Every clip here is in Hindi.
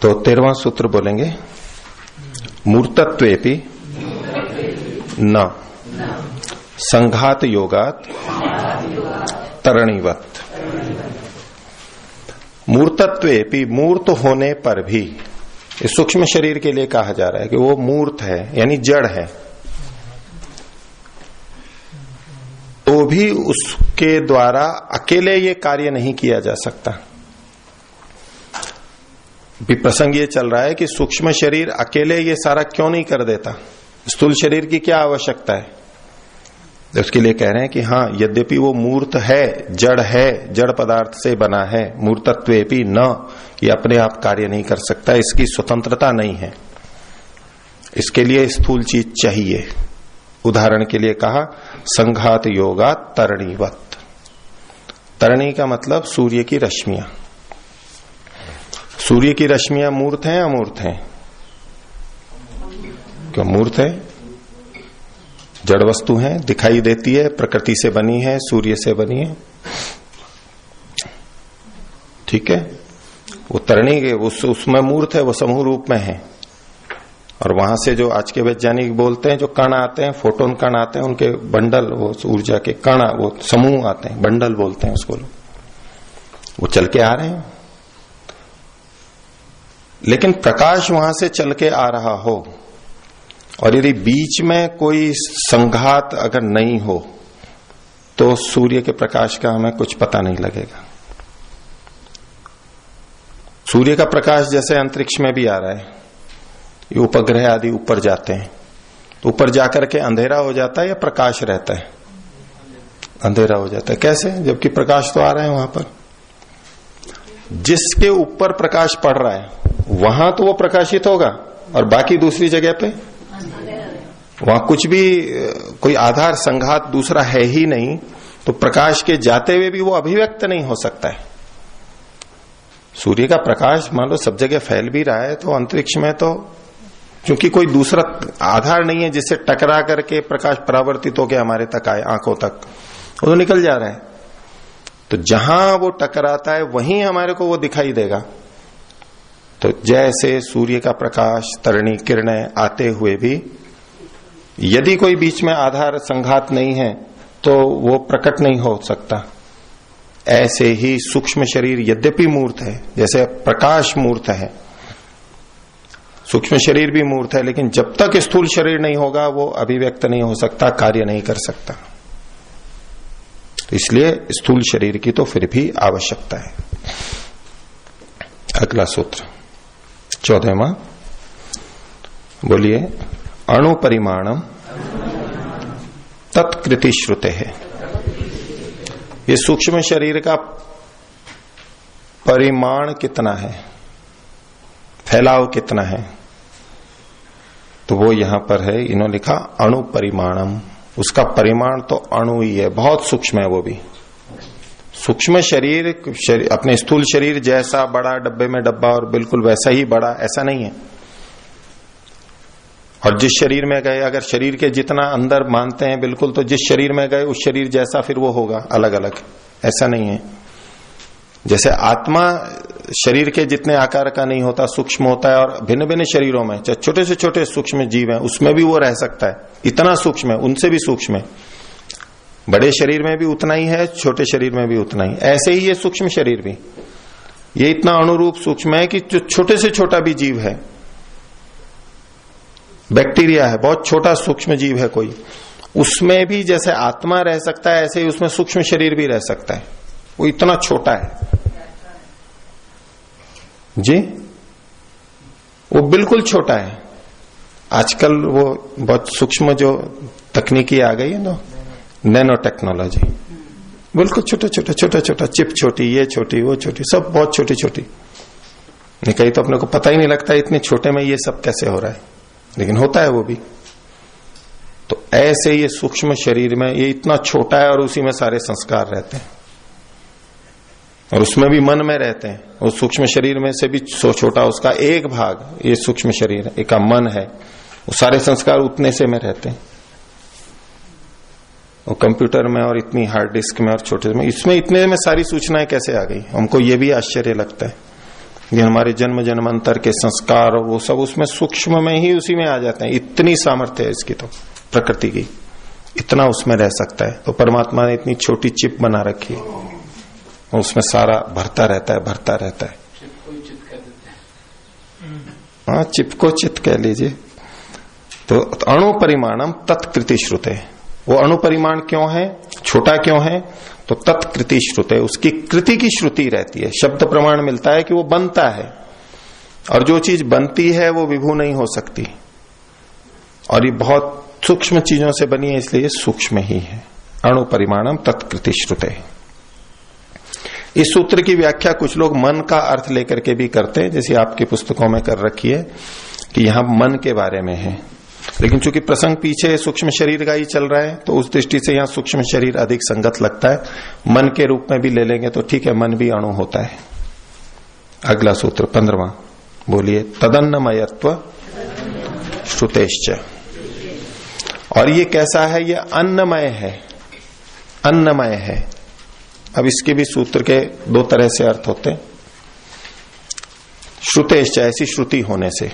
तो 13वां सूत्र बोलेंगे, मूर्तत्वेपि न संघात योगात तरणीवत। मूर्तत्वेपि, मूर्त होने पर भी, इस सूक्ष्म शरीर के लिए कहा जा रहा है कि वो मूर्त है यानी जड़ है, तो भी उसके द्वारा अकेले ये कार्य नहीं किया जा सकता। भी प्रसंग ये चल रहा है कि सूक्ष्म शरीर अकेले ये सारा क्यों नहीं कर देता, स्थूल शरीर की क्या आवश्यकता है। उसके लिए कह रहे हैं कि हाँ, यद्यपि वो मूर्त है, जड़ पदार्थ से बना है, मूर्तत्वेपि न, ये अपने आप कार्य नहीं कर सकता, इसकी स्वतंत्रता नहीं है, इसके लिए स्थूल चीज चाहिए। उदाहरण के लिए कहा संघात योगा तरणीवत। तरणी का मतलब सूर्य की रश्मियां। सूर्य की रश्मियां मूर्त हैं अमूर्त हैं? क्यों मूर्त है, जड़ वस्तु है, दिखाई देती है, प्रकृति से बनी है, सूर्य से बनी है, ठीक है। वो तरणी के उसमें मूर्त है, वो समूह रूप में है। और वहां से जो आज के वैज्ञानिक बोलते हैं, जो कण आते हैं, फोटोन कण आते हैं, उनके बंडल, वो ऊर्जा के कण, वो समूह आते हैं, बंडल बोलते हैं उसको, वो चल के आ रहे हैं। लेकिन प्रकाश वहां से चल के आ रहा हो और यदि बीच में कोई संघात अगर नहीं हो तो सूर्य के प्रकाश का हमें कुछ पता नहीं लगेगा। सूर्य का प्रकाश जैसे अंतरिक्ष में भी आ रहा है, ये उपग्रह आदि ऊपर जाते हैं, तो ऊपर जाकर के अंधेरा हो जाता है या प्रकाश रहता है? अंधेरा हो जाता है। कैसे? जबकि प्रकाश तो आ रहा है वहां पर। जिसके ऊपर प्रकाश पड़ रहा है वहां तो वो प्रकाशित होगा, और बाकी दूसरी जगह पे वहां कुछ भी, कोई आधार संघात दूसरा है ही नहीं, तो प्रकाश के जाते हुए भी वो अभिव्यक्त नहीं हो सकता है। सूर्य का प्रकाश मान लो सब जगह फैल भी रहा है, तो अंतरिक्ष में तो क्योंकि कोई दूसरा आधार नहीं है जिससे टकरा करके प्रकाश परावर्तित होकर हमारे तक आए, आंखों तक, वो तो निकल जा रहा है। तो जहां वो टकराता है वहीं हमारे को वो दिखाई देगा। तो जैसे सूर्य का प्रकाश, तरणी किरणें आते हुए भी यदि कोई बीच में आधार संघात नहीं है तो वो प्रकट नहीं हो सकता। ऐसे ही सूक्ष्म शरीर यद्यपि मूर्त है, जैसे प्रकाश मूर्त है, सूक्ष्म शरीर भी मूर्त है, लेकिन जब तक स्थूल शरीर नहीं होगा वो अभिव्यक्त नहीं हो सकता, कार्य नहीं कर सकता। तो इसलिए स्थूल शरीर की तो फिर भी आवश्यकता है। अगला सूत्र 14वां, बोलिए, अणु परिमाणम तत्कृति श्रुते है। ये सूक्ष्म शरीर का परिमाण कितना है, फैलाव कितना है, तो वो यहां पर है, इन्होंने लिखा अणु परिमाणम। उसका परिमाण तो अणु ही है, बहुत सूक्ष्म है वो भी। सूक्ष्म शरीर अपने स्थूल शरीर जैसा बड़ा, डब्बे में डब्बा और बिल्कुल वैसा ही बड़ा, ऐसा नहीं है। और जिस शरीर में गए, अगर शरीर के जितना अंदर मानते हैं बिल्कुल, तो जिस शरीर में गए उस शरीर जैसा फिर वो होगा, अलग अलग, ऐसा नहीं है। जैसे आत्मा शरीर के जितने आकार का नहीं होता, सूक्ष्म होता है, और भिन्न भिन्न शरीरों में छोटे से छोटे सूक्ष्म जीव हैं, उसमें भी वो रह सकता है, इतना सूक्ष्म है, उनसे भी सूक्ष्म है। बड़े शरीर में भी उतना ही है, छोटे शरीर में भी उतना ही। ऐसे ही ये सूक्ष्म शरीर भी, ये इतना अनुरूप सूक्ष्म है कि जो छोटे से छोटा भी जीव है, बैक्टीरिया है, बहुत छोटा सूक्ष्म जीव है कोई, उसमें भी जैसे आत्मा रह सकता है, ऐसे ही उसमें सूक्ष्म शरीर भी रह सकता है। वो इतना छोटा है जी, वो बिल्कुल छोटा है। आजकल वो बहुत सूक्ष्म जो तकनीकी आ गई है ना, नैनो टेक्नोलॉजी, बिल्कुल छोटा छोटा छोटा छोटा चिप छोटी, ये छोटी, वो छोटी, सब बहुत छोटी छोटी। कहीं तो अपने को पता ही नहीं लगता इतने छोटे में ये सब कैसे हो रहा है, लेकिन होता है वो भी। तो ऐसे ये सूक्ष्म शरीर में ये इतना छोटा है और उसी में सारे संस्कार रहते हैं, और उसमें भी मन में रहते हैं। उस सूक्ष्म शरीर में से भी छोटा उसका एक भाग ये सूक्ष्म शरीर है, एक मन है, वो सारे संस्कार उतने से में रहते हैं। और कंप्यूटर में और इतनी हार्ड डिस्क में और छोटे में, इसमें इतने में सारी सूचनाएं कैसे आ गई, हमको ये भी आश्चर्य लगता है। ये हमारे जन्म जन्मांतर के संस्कार और वो सब उसमें सूक्ष्म में ही उसी में आ जाते हैं। इतनी सामर्थ्य है इसकी, तो प्रकृति की इतना उसमें रह सकता है। तो परमात्मा ने इतनी छोटी चिप बना रखी है, उसमें सारा भरता रहता है, भरता रहता है। हाँ, चिप को चित कह लीजिए। तो अणु परिमाणम तत्कृति श्रुते, वो अणु परिमाण क्यों है, छोटा क्यों है, तो तत्कृति श्रुते, उसकी कृति की श्रुति रहती है। शब्द प्रमाण मिलता है कि वो बनता है, और जो चीज बनती है वो विभू नहीं हो सकती, और ये बहुत सूक्ष्म चीजों से बनी है, इसलिए सूक्ष्म ही है। अणु परिमाणम तत्कृति श्रुते। इस सूत्र की व्याख्या कुछ लोग मन का अर्थ लेकर के भी करते हैं, जैसे आपकी पुस्तकों में कर रखी है कि यहां मन के बारे में है, लेकिन चूंकि प्रसंग पीछे सूक्ष्म शरीर का ही चल रहा है, तो उस दृष्टि से यहां सूक्ष्म शरीर अधिक संगत लगता है। मन के रूप में भी ले लेंगे तो ठीक है, मन भी अणु होता है। अगला सूत्र 15वां, बोलिए। तदन्नमयत्व श्रुतेश्च, और ये कैसा है, ये अन्नमय है, अन्नमय है। अब इसके भी सूत्र के दो तरह से अर्थ होते हैं। श्रुतेश्च, ऐसी श्रुति होने से,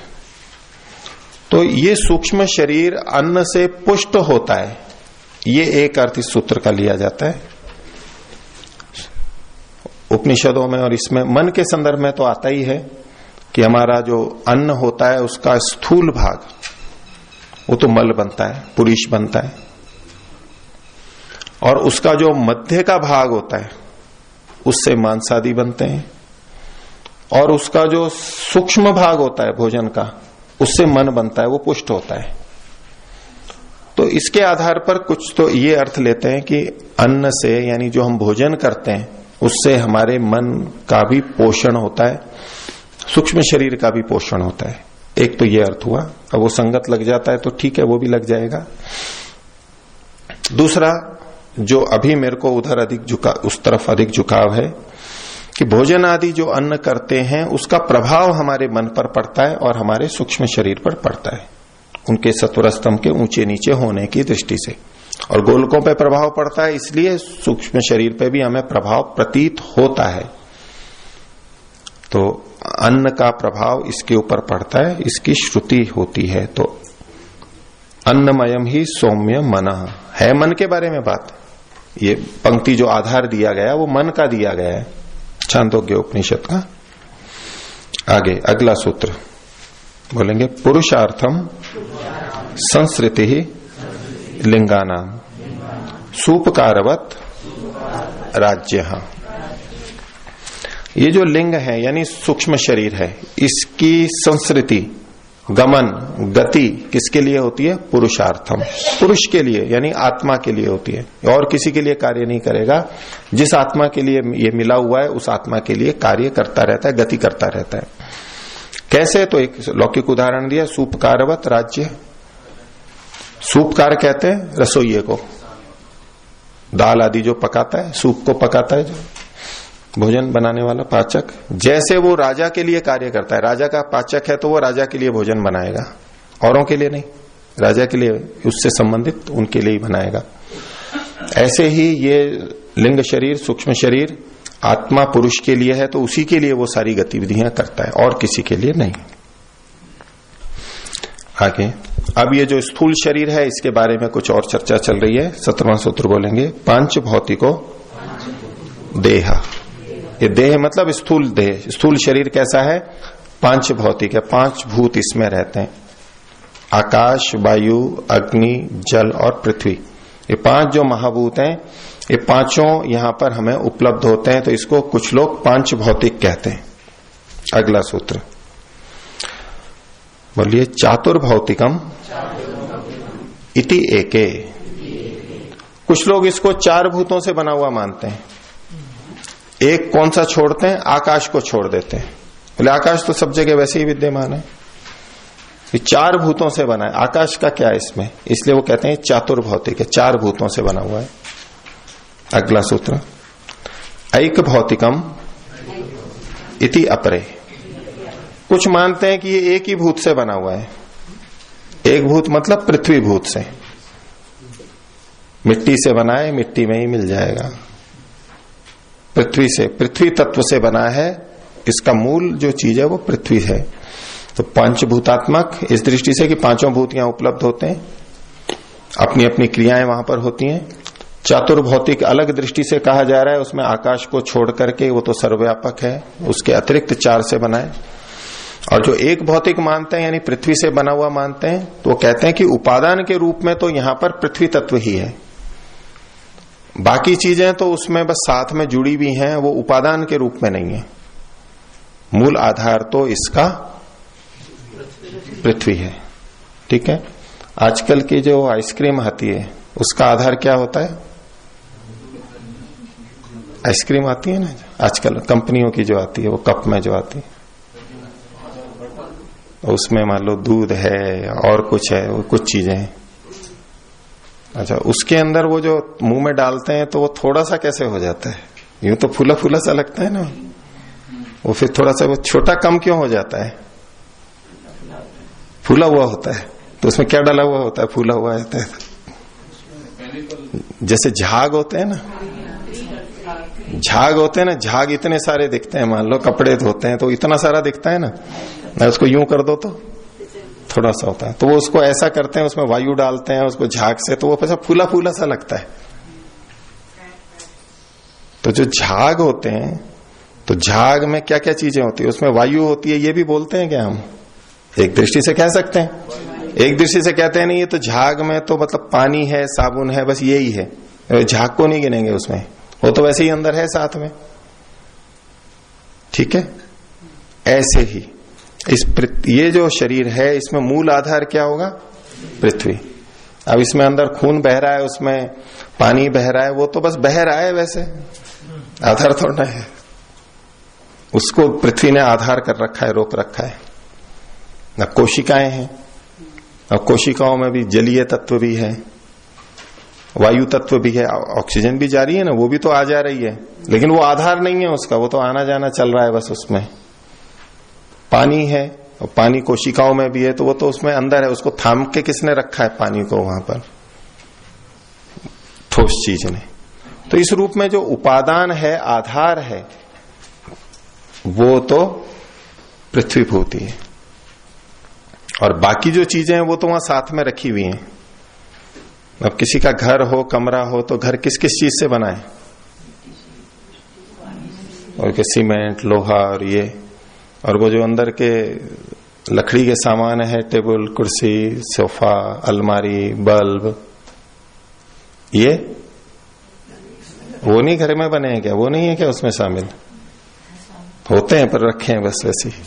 तो ये सूक्ष्म शरीर अन्न से पुष्ट होता है, ये एक अर्थ इस सूत्र का लिया जाता है। उपनिषदों में और इसमें मन के संदर्भ में तो आता ही है कि हमारा जो अन्न होता है उसका स्थूल भाग वो तो मल बनता है, पुरुष बनता है, और उसका जो मध्य का भाग होता है उससे मांसादि बनते हैं, और उसका जो सूक्ष्म भाग होता है भोजन का, उससे मन बनता है, वो पुष्ट होता है। तो इसके आधार पर कुछ तो ये अर्थ लेते हैं कि अन्न से, यानी जो हम भोजन करते हैं उससे हमारे मन का भी पोषण होता है, सूक्ष्म शरीर का भी पोषण होता है। एक तो ये अर्थ हुआ। अब वो संगत लग जाता है तो ठीक है, वो भी लग जाएगा। दूसरा, जो अभी मेरे को उधर अधिक उस तरफ अधिक झुकाव है कि भोजन आदि जो अन्न करते हैं उसका प्रभाव हमारे मन पर पड़ता है और हमारे सूक्ष्म शरीर पर पड़ता है, उनके सत्वर स्तंभ के ऊंचे नीचे होने की दृष्टि से, और गोलकों पे प्रभाव पड़ता है, इसलिए सूक्ष्म शरीर पे भी हमें प्रभाव प्रतीत होता है। तो अन्न का प्रभाव इसके ऊपर पड़ता है, इसकी श्रुति होती है। तो अन्नमयम ही सौम्य मन है, मन के बारे में बात। ये पंक्ति जो आधार दिया गया वो मन का दिया गया है, छांदोग्य उपनिषद का। आगे अगला सूत्र बोलेंगे। पुरुषार्थम संस्कृति लिंगानाम सूपकारवत राज्य। ये जो लिंग है यानी सूक्ष्म शरीर है, इसकी संस्कृति, गमन, गति किसके लिए होती है? पुरुषार्थम, पुरुष के लिए यानी आत्मा के लिए होती है, और किसी के लिए कार्य नहीं करेगा। जिस आत्मा के लिए ये मिला हुआ है उस आत्मा के लिए कार्य करता रहता है, गति करता रहता है। कैसे? तो एक लौकिक उदाहरण दिया, सूपकारवत राज्य। सूपकार कहते हैं रसोइये को, दाल आदि जो पकाता है, सूप को पकाता है, जो भोजन बनाने वाला पाचक, जैसे वो राजा के लिए कार्य करता है। राजा का पाचक है तो वो राजा के लिए भोजन बनाएगा, औरों के लिए नहीं, राजा के लिए, उससे संबंधित उनके लिए ही बनाएगा। ऐसे ही ये लिंग शरीर, सूक्ष्म शरीर आत्मा पुरुष के लिए है तो उसी के लिए वो सारी गतिविधियां करता है, और किसी के लिए नहीं। आगे अब ये जो स्थूल शरीर है इसके बारे में कुछ और चर्चा चल रही है। 17वां सूत्र बोलेंगे। पांच भौतिको देह। ये देह मतलब स्थूल देह, स्थूल शरीर कैसा है? पांच भौतिक है, पांच भूत इसमें रहते हैं, आकाश, वायु, अग्नि, जल और पृथ्वी। ये पांच जो महाभूत हैं, ये पांचों यहां पर हमें उपलब्ध होते हैं, तो इसको कुछ लोग पांच भौतिक कहते हैं। अगला सूत्र बोलिए। चातुर्भौतिकम इति एके। कुछ लोग इसको चार भूतों से बना हुआ मानते हैं। एक कौन सा छोड़ते हैं? आकाश को छोड़ देते हैं। बोले आकाश तो सब जगह वैसे ही विद्यमान है, ये चार भूतों से बना है। आकाश का क्या है इसमें? इसलिए वो कहते हैं चातुर्भौतिक है, चार भूतों से बना हुआ है। अगला सूत्र। ऐक भौतिकम इति अपरे। कुछ मानते हैं कि ये एक ही भूत से बना हुआ है। एक भूत मतलब पृथ्वी भूत से, मिट्टी से बना है, मिट्टी में ही मिल जाएगा। पृथ्वी से, पृथ्वी तत्व से बना है, इसका मूल जो चीज है वो पृथ्वी है। तो पंचभूतात्मक इस दृष्टि से कि पांचों भूत यहां उपलब्ध होते हैं, अपनी अपनी क्रियाएं वहां पर होती हैं। चातुर्भौतिक अलग दृष्टि से कहा जा रहा है, उसमें आकाश को छोड़ करके, वो तो सर्वव्यापक है, उसके अतिरिक्त चार से बना है। और जो एक भौतिक मानते हैं यानी पृथ्वी से बना हुआ मानते हैं, तो वो कहते हैं कि उपादान के रूप में तो यहां पर पृथ्वी तत्व ही है, बाकी चीजें तो उसमें बस साथ में जुड़ी भी हैं, वो उपादान के रूप में नहीं है। मूल आधार तो इसका पृथ्वी है। ठीक है। आजकल की जो आइसक्रीम आती है उसका आधार क्या होता है? आइसक्रीम आती है ना आजकल कंपनियों की जो आती है, वो कप में जो आती है, उसमें मान लो दूध है और कुछ है, वो कुछ चीजें हैं। अच्छा, उसके अंदर वो जो मुंह में डालते हैं तो वो थोड़ा सा कैसे हो जाता है, यूं तो फूला फूला सा लगता है ना, वो फिर थोड़ा सा वो छोटा कम क्यों हो जाता है? फूला हुआ होता है। तो उसमें क्या डाला हुआ होता है? फूला हुआ होता है। जैसे झाग होते हैं ना, झाग होते हैं ना, झाग इतने सारे दिखते हैं, मान लो कपड़े धोते हैं तो इतना सारा दिखता है ना, उसको यूं कर दो तो थोड़ा सा होता है। तो वो उसको ऐसा करते हैं, उसमें वायु डालते हैं उसको झाग से, तो वो पैसा फूला फूला सा लगता है। तो जो झाग होते हैं, तो झाग में क्या क्या चीजें होती है? उसमें वायु होती है, ये भी बोलते हैं क्या हम? एक दृष्टि से कह सकते हैं, एक दृष्टि से कहते हैं नहीं ये तो झाग में तो मतलब पानी है, साबुन है, बस यही है, झाग को नहीं गिनेंगे उसमें, वो तो वैसे ही अंदर है साथ में। ठीक है। ऐसे ही ये जो शरीर है, इसमें मूल आधार क्या होगा? पृथ्वी। अब इसमें अंदर खून बह रहा है, उसमें पानी बह रहा है, वो तो बस बह रहा है, वैसे आधार थोड़ा है। उसको पृथ्वी ने आधार कर रखा है, रोक रखा है। न कोशिकाएं हैं, अब कोशिकाओं में भी जलीय तत्व भी है, वायु तत्व भी है, ऑक्सीजन भी जा रही है ना, वो भी तो आ जा रही है, लेकिन वो आधार नहीं है उसका, वो तो आना जाना चल रहा है बस। उसमें पानी है, और पानी कोशिकाओं में भी है, तो वो तो उसमें अंदर है, उसको थाम के किसने रखा है पानी को वहां पर? ठोस चीज ने। तो इस रूप में जो उपादान है, आधार है, वो तो पृथ्वीभूत ही है, और बाकी जो चीजें हैं वो तो वहां साथ में रखी हुई हैं। अब किसी का घर हो, कमरा हो, तो घर किस किस चीज से बना है? और के सीमेंट, लोहा और ये, और वो जो अंदर के लकड़ी के सामान है, टेबल, कुर्सी, सोफा, अलमारी, बल्ब, ये वो नहीं घर में बने हैं क्या? वो नहीं है क्या उसमें शामिल? होते हैं पर रखे हैं बस वैसे ही।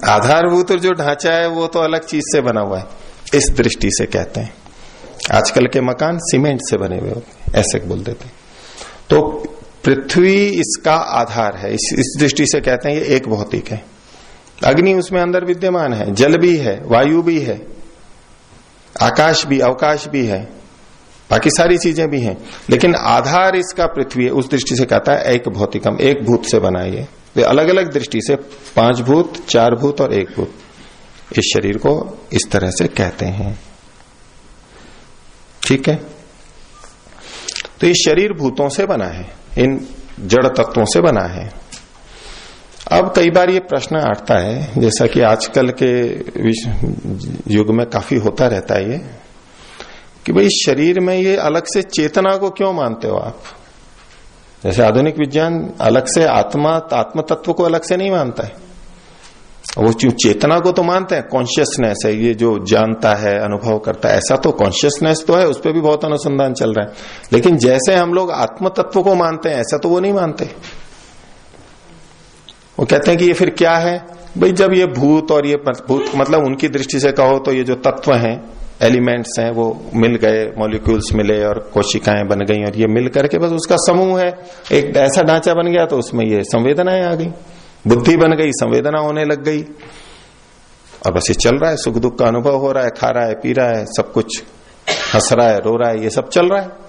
आधारभूत जो ढांचा है वो तो अलग चीज से बना हुआ है, इस दृष्टि से कहते हैं। आजकल के मकान सीमेंट से बने हुए होते हैं, ऐसे बोल देते हैं। तो पृथ्वी इसका आधार है, इस दृष्टि से कहते हैं ये एक भौतिक है। अग्नि उसमें अंदर विद्यमान है, जल भी है, वायु भी है, आकाश भी, अवकाश भी है, बाकी सारी चीजें भी हैं, लेकिन आधार इसका पृथ्वी है। उस दृष्टि से कहता है एक भौतिकम, एक भूत से बना है। वे अलग अलग दृष्टि से 5 भूत, 4 भूत और 1 भूत, इस शरीर को इस तरह से कहते हैं। ठीक है। तो ये शरीर भूतों से बना है, इन जड़ तत्वों से बना है। अब कई बार ये प्रश्न उठता है, जैसा कि आजकल के युग में काफी होता रहता है ये, कि भाई शरीर में ये अलग से चेतना को क्यों मानते हो आप? जैसे आधुनिक विज्ञान अलग से आत्म तत्व को अलग से नहीं मानता है, वो चेतना को तो मानते हैं, कॉन्शियसनेस है, ये जो जानता है, अनुभव करता है, ऐसा तो कॉन्शियसनेस तो है, उस पर भी बहुत अनुसंधान चल रहा है। लेकिन जैसे हम लोग आत्म तत्व को मानते हैं, ऐसा तो वो नहीं मानते। वो कहते हैं कि ये फिर क्या है भाई? जब ये भूत और ये भूत, मतलब उनकी दृष्टि से कहो तो ये जो तत्व हैं, एलिमेंट्स हैं, वो मिल गए, मॉलिक्यूल्स मिले और कोशिकाएं बन गई, और ये मिल करके बस उसका समूह है, एक ऐसा ढांचा बन गया, तो उसमें ये संवेदनाएं आ गई, बुद्धि बन गई, संवेदना होने लग गई, और बस ये चल रहा है, सुख दुख का अनुभव हो रहा है, खा रहा है, पी रहा है, सब कुछ, हंस रहा है, रो रहा है, ये सब चल रहा है।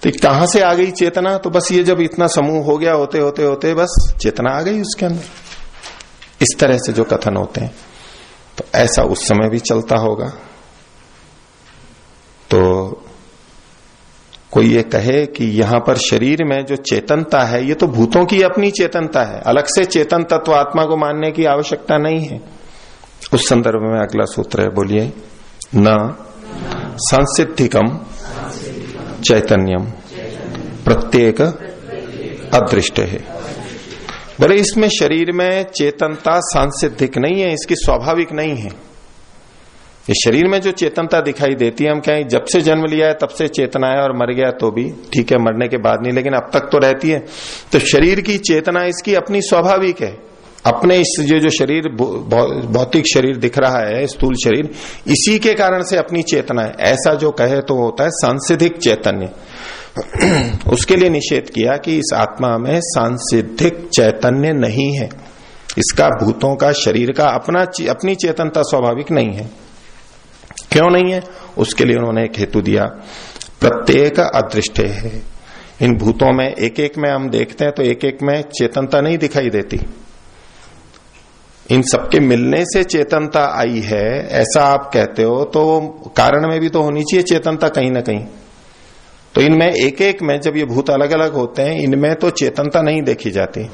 तो कहां से आ गई चेतना? तो बस ये जब इतना समूह हो गया, होते होते होते बस चेतना आ गई उसके अंदर। इस तरह से जो कथन होते हैं, तो ऐसा उस समय भी चलता होगा। तो कोई ये कहे कि यहां पर शरीर में जो चेतनता है ये तो भूतों की अपनी चेतनता है, अलग से चेतन तत्व आत्मा को मानने की आवश्यकता नहीं है। उस संदर्भ में अगला सूत्र है, बोलिए, न सांसिद्धिकम चैतन्यम प्रत्येक अदृष्ट है। बोले इसमें शरीर में चेतनता सांसिद्धिक नहीं है, इसकी स्वाभाविक नहीं है। ये शरीर में जो चेतनता दिखाई देती है, हम कहें जब से जन्म लिया है तब से चेतना है और मर गया तो भी ठीक है, मरने के बाद नहीं, लेकिन अब तक तो रहती है। तो शरीर की चेतना इसकी अपनी स्वाभाविक है। अपने इस जो शरीर भौतिक शरीर दिख रहा है, स्थूल शरीर, इसी के कारण से अपनी चेतना है, ऐसा जो कहे तो होता है सांसिधिक चैतन्य। उसके लिए निषेध किया कि इस आत्मा में सांसिधिक चैतन्य नहीं है, इसका भूतों का शरीर का अपनी चेतनता स्वाभाविक नहीं है। क्यों नहीं है? उसके लिए उन्होंने एक हेतु दिया, प्रत्येक अदृष्टे है। इन भूतों में एक एक में हम देखते हैं तो एक एक में चेतनता नहीं दिखाई देती, इन सबके मिलने से चेतनता आई है ऐसा आप कहते हो, तो कारण में भी तो होनी चाहिए चेतनता कहीं ना कहीं। तो इनमें एक एक में जब ये भूत अलग अलग होते हैं, इनमें तो चेतनता नहीं देखी जाती।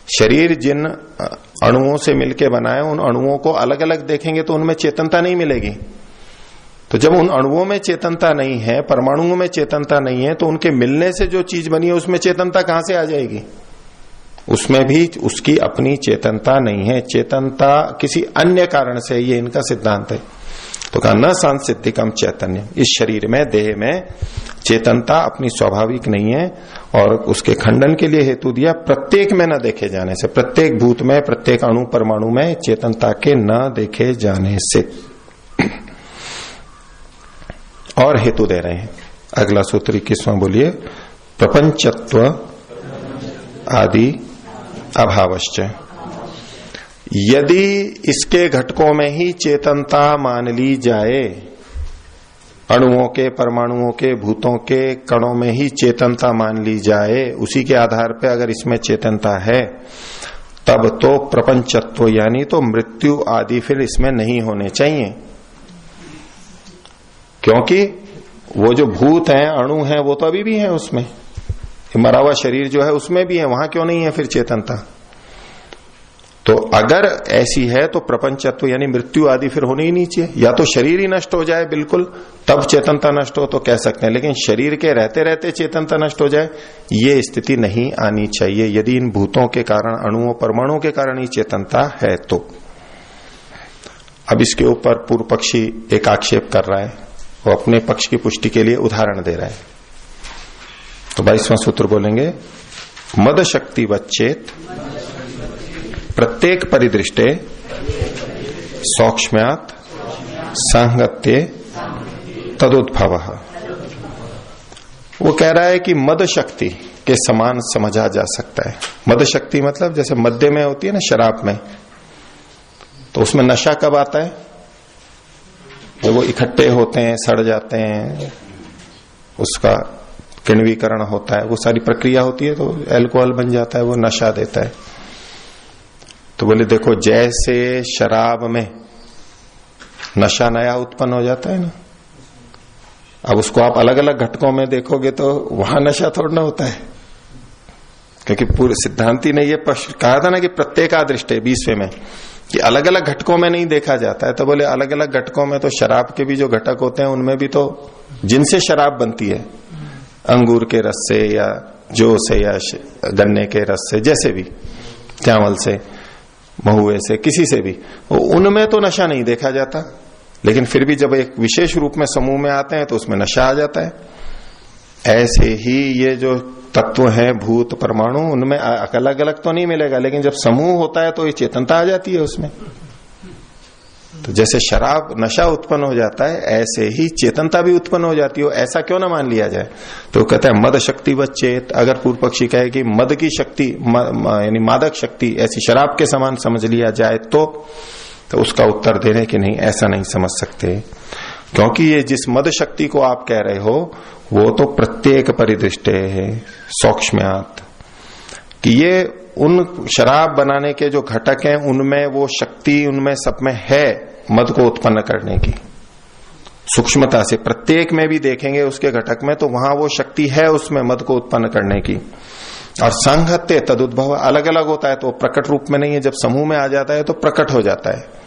शरीर जिन अणुओं से मिलके बना है, उन अणुओं को अलग अलग देखेंगे तो उनमें चेतनता नहीं मिलेगी। तो जब उन अणुओं में चेतनता नहीं है, परमाणुओं में चेतनता नहीं है, तो उनके मिलने से जो चीज बनी है उसमें चेतनता कहां से आ जाएगी? उसमें भी उसकी अपनी चेतनता नहीं है, चेतनता किसी अन्य कारण से, ये इनका सिद्धांत है। तो कहा न सांसिद्धिकम चैतन्य, इस शरीर में, देह में चेतनता अपनी स्वाभाविक नहीं है। और उसके खंडन के लिए हेतु दिया प्रत्येक में न देखे जाने से, प्रत्येक भूत में, प्रत्येक अणु परमाणु में चेतनता के न देखे जाने से। और हेतु दे रहे हैं, अगला सूत्र 21वां, बोलिए, प्रपंचत्व आदि अभावश्च। यदि इसके घटकों में ही चेतनता मान ली जाए, अणुओं के, परमाणुओं के, भूतों के कणों में ही चेतनता मान ली जाए, उसी के आधार पर अगर इसमें चेतनता है, तब तो प्रपंचत्व यानी तो मृत्यु आदि फिर इसमें नहीं होने चाहिए। क्योंकि वो जो भूत हैं, अणु हैं, वो तो अभी भी हैं उसमें, मरा हुआ शरीर जो है उसमें भी है, वहां क्यों नहीं है फिर चेतनता? तो अगर ऐसी है तो प्रपंचत्व यानी मृत्यु आदि फिर होनी ही नहीं चाहिए। या तो शरीर ही नष्ट हो जाए बिल्कुल, तब चेतनता नष्ट हो तो कह सकते हैं, लेकिन शरीर के रहते रहते चेतनता नष्ट हो जाए, ये स्थिति नहीं आनी चाहिए यदि इन भूतों के कारण, अणुओं परमाणुओं के कारण ही चेतनता है तो। अब इसके ऊपर पूर्व पक्षी एक आक्षेप कर रहा है, वो अपने पक्ष की पुष्टि के लिए उदाहरण दे रहा है। तो 22वां सूत्र बोलेंगे, मद शक्ति वच्चेत प्रत्येक परिदृष्टे सौक्ष्म्यात् सांगत्ये तदुद्भव। वो कह रहा है कि मद शक्ति के समान समझा जा सकता है। मद शक्ति मतलब जैसे मद्य में होती है ना, शराब में, तो उसमें नशा कब आता है? जब वो इकट्ठे होते हैं, सड़ जाते हैं, उसका किण्वीकरण होता है, वो सारी प्रक्रिया होती है, तो अल्कोहल बन जाता है, वो नशा देता है। तो बोले देखो, जैसे शराब में नशा नया उत्पन्न हो जाता है ना, अब उसको आप अलग अलग घटकों में देखोगे तो वहां नशा थोड़ा ना होता है, क्योंकि पूरे सिद्धांति ने ये कहा था ना कि प्रत्येकादृष्टे 20वें में, कि अलग अलग घटकों में नहीं देखा जाता है। तो बोले अलग अलग घटकों में तो शराब के भी जो घटक होते हैं उनमें भी तो जिनसे शराब बनती है, अंगूर के रस से या जौ से या गन्ने के रस से, जैसे भी, चावल से, महुए से, किसी से भी, उनमें तो नशा नहीं देखा जाता, लेकिन फिर भी जब एक विशेष रूप में समूह में आते हैं तो उसमें नशा आ जाता है। ऐसे ही ये जो तत्व हैं, भूत परमाणु, उनमें अलग अलग तो नहीं मिलेगा, लेकिन जब समूह होता है तो ये चेतनता आ जाती है उसमें। तो जैसे शराब नशा उत्पन्न हो जाता है, ऐसे ही चेतनता भी उत्पन्न हो जाती हो, ऐसा क्यों ना मान लिया जाए? तो कहता है मद शक्ति व चेत। अगर पूर्व पक्षी कहे कि मद की शक्ति यानी मादक शक्ति ऐसी शराब के समान समझ लिया जाए तो उसका उत्तर दे रहे कि नहीं, ऐसा नहीं समझ सकते, क्योंकि ये जिस मद शक्ति को आप कह रहे हो वो तो प्रत्येक परिदृष्टे है, सौक्ष्म्यात्, कि ये उन शराब बनाने के जो घटक हैं उनमें वो शक्ति, उनमें सब में है मद को उत्पन्न करने की। सूक्ष्मता से प्रत्येक में भी देखेंगे उसके घटक में, तो वहां वो शक्ति है उसमें मद को उत्पन्न करने की। और सांगत्य तदुद्भव अलग अलग होता है, तो प्रकट रूप में नहीं है, जब समूह में आ जाता है तो प्रकट हो जाता है।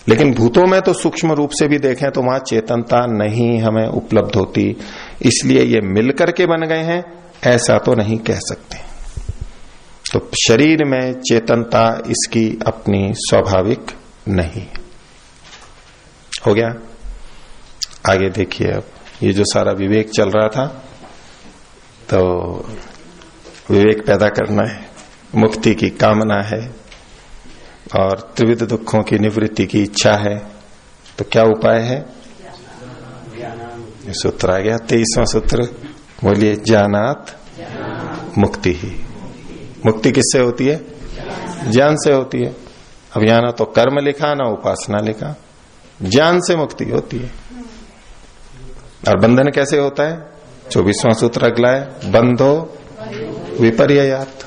लेकिन भूतों में तो सूक्ष्म रूप से भी देखें तो वहां चेतनता नहीं हमें उपलब्ध होती, इसलिए ये मिलकर के बन गए हैं ऐसा तो नहीं कह सकते। तो शरीर में चेतनता इसकी अपनी स्वाभाविक नहीं। हो गया? आगे देखिए, अब ये जो सारा विवेक चल रहा था, तो विवेक पैदा करना है, मुक्ति की कामना है और त्रिविध दुखों की निवृत्ति की इच्छा है, तो क्या उपाय है? ये सूत्र आ गया 23वां सूत्र, बोलिए, ज्ञानात मुक्ति ही। मुक्ति किससे होती है? ज्ञान से होती है। अब यहां ना तो कर्म लिखा ना उपासना लिखा, ज्ञान से मुक्ति होती है। और बंधन कैसे होता है? 24वां सूत्र अगला है, बंधो विपर्ययात।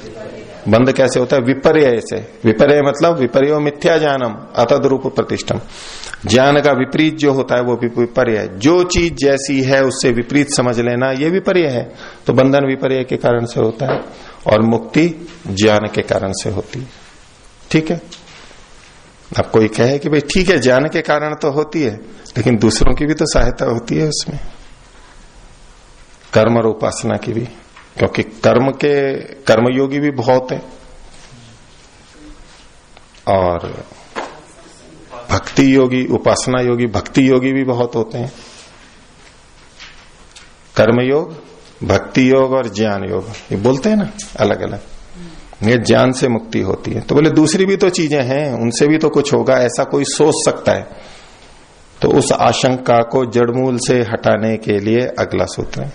बंध कैसे होता है? विपर्य से। विपर्य मतलब विपर्यो मिथ्या ज्ञानम अतद रूप प्रतिष्ठम। ज्ञान का विपरीत जो होता है वो विपर्य है। जो चीज जैसी है उससे विपरीत समझ लेना, ये विपर्य है। तो बंधन विपर्य के कारण से होता है और मुक्ति ज्ञान के कारण से होती है। ठीक है? अब कोई कहे कि भाई ठीक है, ज्ञान के कारण तो होती है, लेकिन दूसरों की भी तो सहायता होती है उसमें, कर्म और उपासना की भी, क्योंकि कर्मयोगी भी बहुत है और भक्ति योगी, उपासना योगी, भक्ति योगी भी बहुत होते हैं। कर्मयोग, भक्ति योग और ज्ञान योग, ये बोलते हैं ना अलग अलग। ये ज्ञान से मुक्ति होती है, तो बोले दूसरी भी तो चीजें हैं, उनसे भी तो कुछ होगा, ऐसा कोई सोच सकता है। तो उस आशंका को जड़मूल से हटाने के लिए अगला सूत्र है,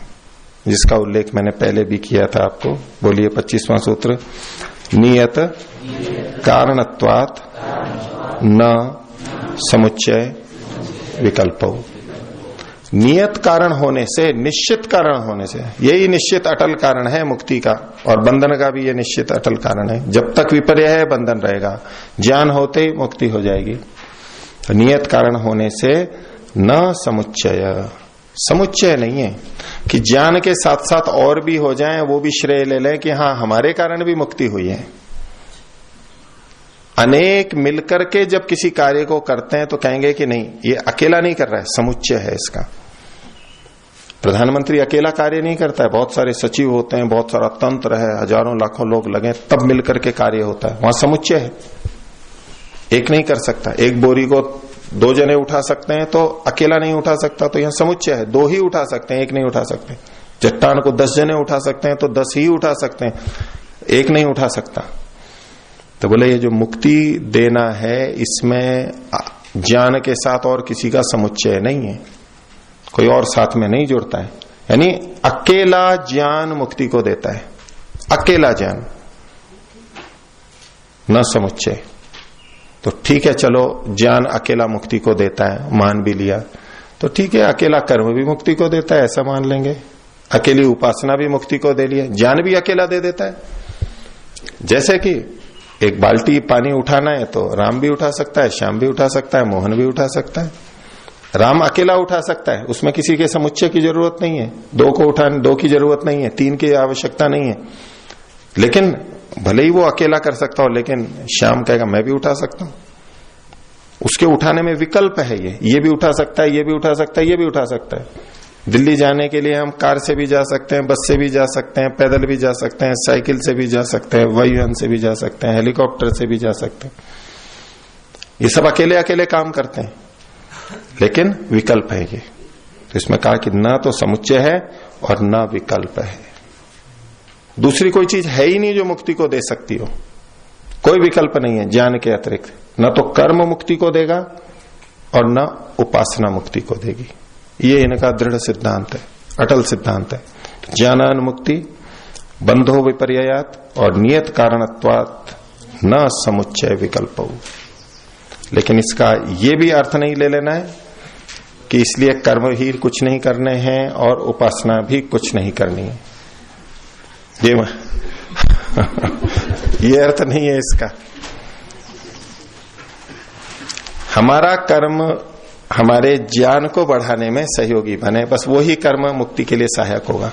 जिसका उल्लेख मैंने पहले भी किया था आपको। बोलिए 25वां सूत्र, नियत कारणत्वात् न समुच्चय विकल्पो। नियत कारण होने से, निश्चित कारण होने से, यही निश्चित अटल कारण है मुक्ति का, और बंधन का भी ये निश्चित अटल कारण है। जब तक विपर्य है बंधन रहेगा, ज्ञान होते ही मुक्ति हो जाएगी। तो नियत कारण होने से न समुच्चय, समुच्चय नहीं है कि ज्ञान के साथ साथ और भी हो जाए, वो भी श्रेय ले लें कि हाँ हमारे कारण भी मुक्ति हुई है। अनेक मिलकर के जब किसी कार्य को करते हैं तो कहेंगे कि नहीं, ये अकेला नहीं कर रहा है, समुच्चय है इसका। प्रधानमंत्री अकेला कार्य नहीं करता है, बहुत सारे सचिव होते हैं, बहुत सारा तंत्र है, हजारों लाखों लोग लगे तब मिलकर के कार्य होता है, वहां समुच्चय है। एक नहीं कर सकता, एक बोरी को 2 जने उठा सकते हैं तो अकेला नहीं उठा सकता, तो यहां समुच्चय है, 2 ही उठा सकते हैं, एक नहीं उठा सकते। चट्टान को 10 जने उठा सकते हैं तो 10 ही उठा सकते हैं, एक नहीं उठा सकता। तो बोले ये जो मुक्ति देना है, इसमें ज्ञान के साथ और किसी का समुच्चय नहीं है, कोई और साथ में नहीं जुड़ता है। यानी अकेला ज्ञान मुक्ति को देता है, अकेला ज्ञान, न समुच्चय। तो ठीक है, चलो ज्ञान अकेला मुक्ति को देता है, मान भी लिया, तो ठीक है, अकेला कर्म भी मुक्ति को देता है, ऐसा मान लेंगे। अकेली उपासना भी मुक्ति को दे लिया, ज्ञान भी अकेला दे देता है। जैसे कि एक बाल्टी पानी उठाना है तो राम भी उठा सकता है, श्याम भी उठा सकता है, मोहन भी उठा सकता है। राम अकेला उठा सकता है, उसमें किसी के समुच्चय की जरूरत नहीं है, 2 को उठाने 2 की जरूरत नहीं है, 3 की आवश्यकता नहीं है। लेकिन भले ही वो अकेला कर सकता हो, लेकिन श्याम कहेगा मैं भी उठा सकता हूं, उसके उठाने में विकल्प है। ये भी उठा सकता है, ये भी उठा सकता है, ये भी उठा सकता है। दिल्ली जाने के लिए हम कार से भी जा सकते हैं, बस से भी जा सकते हैं, पैदल भी जा सकते हैं, साइकिल से भी जा सकते हैं, वायुयान से भी जा सकते हैं, हेलीकॉप्टर से भी जा सकते हैं। ये सब अकेले अकेले काम करते हैं, लेकिन विकल्प है ये। तो इसमें कहा कि न तो समुच्चय है और न विकल्प है। दूसरी कोई चीज है ही नहीं जो मुक्ति को दे सकती हो, कोई विकल्प नहीं है ज्ञान के अतिरिक्त। न तो कर्म मुक्ति को देगा और न उपासना मुक्ति को देगी। ये इनका दृढ़ सिद्धांत है, अटल सिद्धांत है। ज्ञानान मुक्ति, बंधो विपर्ययात और नियत कारणत्वात् न समुच्चय विकल्प। लेकिन इसका ये भी अर्थ नहीं ले लेना है कि इसलिए कर्म ही कुछ नहीं करने हैं और उपासना भी कुछ नहीं करनी है। ये अर्थ नहीं है इसका। हमारा कर्म हमारे ज्ञान को बढ़ाने में सहयोगी बने, बस वही कर्म मुक्ति के लिए सहायक होगा।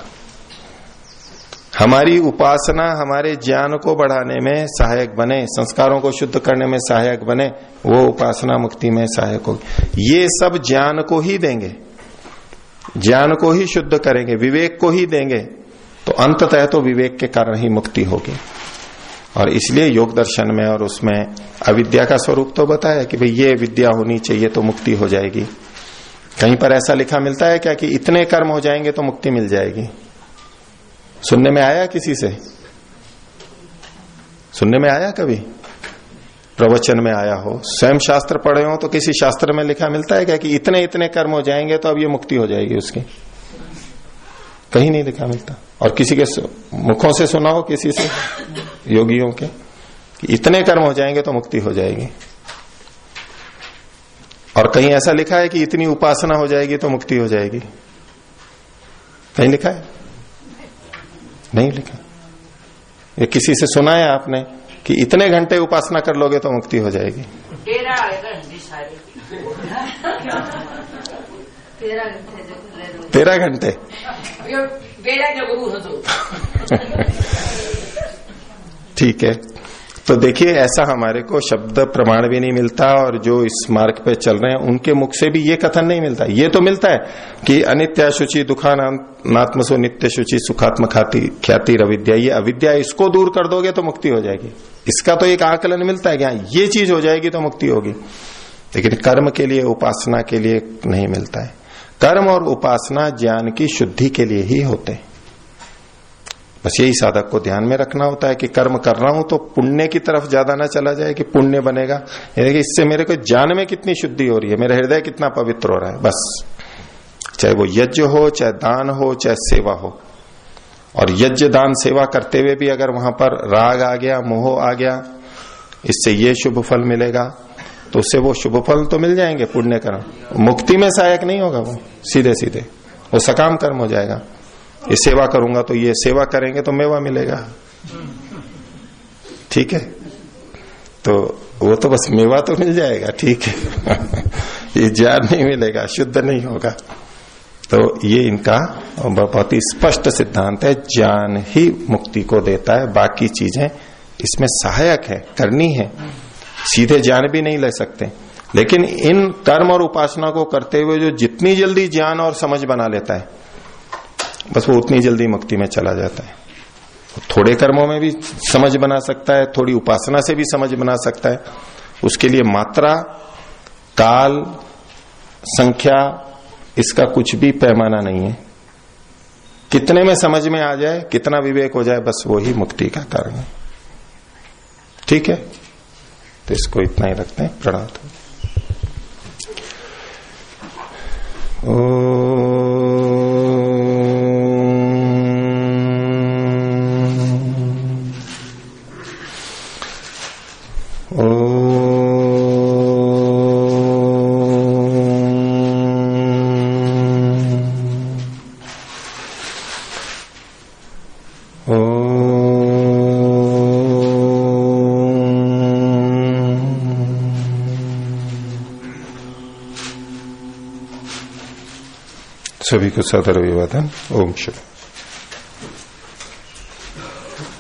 हमारी उपासना हमारे ज्ञान को बढ़ाने में सहायक बने, संस्कारों को शुद्ध करने में सहायक बने, वो उपासना मुक्ति में सहायक होगी। ये सब ज्ञान को ही देंगे, ज्ञान को ही शुद्ध करेंगे, विवेक को ही देंगे, तो अंततः तो विवेक के कारण ही मुक्ति होगी। और इसलिए योग दर्शन में और उसमें अविद्या का स्वरूप तो बताया कि भाई ये विद्या होनी चाहिए तो मुक्ति हो जाएगी। कहीं पर ऐसा लिखा मिलता है क्या कि इतने कर्म हो जाएंगे तो मुक्ति मिल जाएगी? सुनने में आया किसी से? सुनने में आया कभी? प्रवचन में आया हो, स्वयं शास्त्र पढ़े हो तो किसी शास्त्र में लिखा मिलता है क्या कि इतने इतने कर्म हो जाएंगे तो अब ये मुक्ति हो जाएगी उसकी? कहीं नहीं लिखा मिलता। और किसी के मुखों से सुना हो किसी से, योगियों के, कि इतने कर्म हो जाएंगे तो मुक्ति हो जाएगी। और कहीं ऐसा लिखा है कि इतनी उपासना हो जाएगी तो मुक्ति हो जाएगी? कहीं लिखा है? नहीं लिखा। ये किसी से सुना है आपने कि इतने घंटे उपासना कर लोगे तो मुक्ति हो जाएगी? 13 घंटे ठीक है। तो देखिए, ऐसा हमारे को शब्द प्रमाण भी नहीं मिलता, और जो इस मार्ग पे चल रहे हैं उनके मुख से भी ये कथन नहीं मिलता। ये तो मिलता है कि अनित्या शुचि दुखानात्मसो नित्य शुचि सुखात्म ख्याति अविद्या, ये अविद्या इसको दूर कर दोगे तो मुक्ति हो जाएगी। इसका तो एक आकलन मिलता है कि हाँ ये चीज हो जाएगी तो मुक्ति होगी, लेकिन कर्म के लिए, उपासना के लिए नहीं मिलता है। कर्म और उपासना ज्ञान की शुद्धि के लिए ही होते हैं। बस यही साधक को ध्यान में रखना होता है कि कर्म कर रहा हूं तो पुण्य की तरफ ज्यादा ना चला जाए कि पुण्य बनेगा, यानी इससे मेरे को ज्ञान में कितनी शुद्धि हो रही है, मेरा हृदय कितना पवित्र हो रहा है, बस। चाहे वो यज्ञ हो, चाहे दान हो, चाहे सेवा हो। और यज्ञ दान सेवा करते हुए भी अगर वहां पर राग आ गया, मोह आ गया, इससे ये शुभ फल मिलेगा, तो उससे वो शुभ फल तो मिल जाएंगे, पुण्य कर्म। मुक्ति में सहायक नहीं होगा वो, सीधे सीधे वो सकाम कर्म हो जाएगा। ये सेवा करूंगा तो ये सेवा करेंगे तो मेवा मिलेगा, ठीक है, तो वो तो बस मेवा तो मिल जाएगा, ठीक है ये ज्ञान नहीं मिलेगा, शुद्ध नहीं होगा। तो ये इनका बहुत ही स्पष्ट सिद्धांत है, ज्ञान ही मुक्ति को देता है, बाकी चीजें इसमें सहायक है, करनी है, सीधे ज्ञान भी नहीं ले सकते। लेकिन इन कर्म और उपासना को करते हुए जो जितनी जल्दी ज्ञान और समझ बना लेता है, बस वो उतनी जल्दी मुक्ति में चला जाता है। थोड़े कर्मों में भी समझ बना सकता है, थोड़ी उपासना से भी समझ बना सकता है। उसके लिए मात्रा, काल, संख्या, इसका कुछ भी पैमाना नहीं है। कितने में समझ में आ जाए, कितना विवेक हो जाए, बस वो ही मुक्ति का कारण है। ठीक है, तो इसको इतना ही रखते हैं। प्रणाम। सभी को सदर अभिवादन। ओम शिव।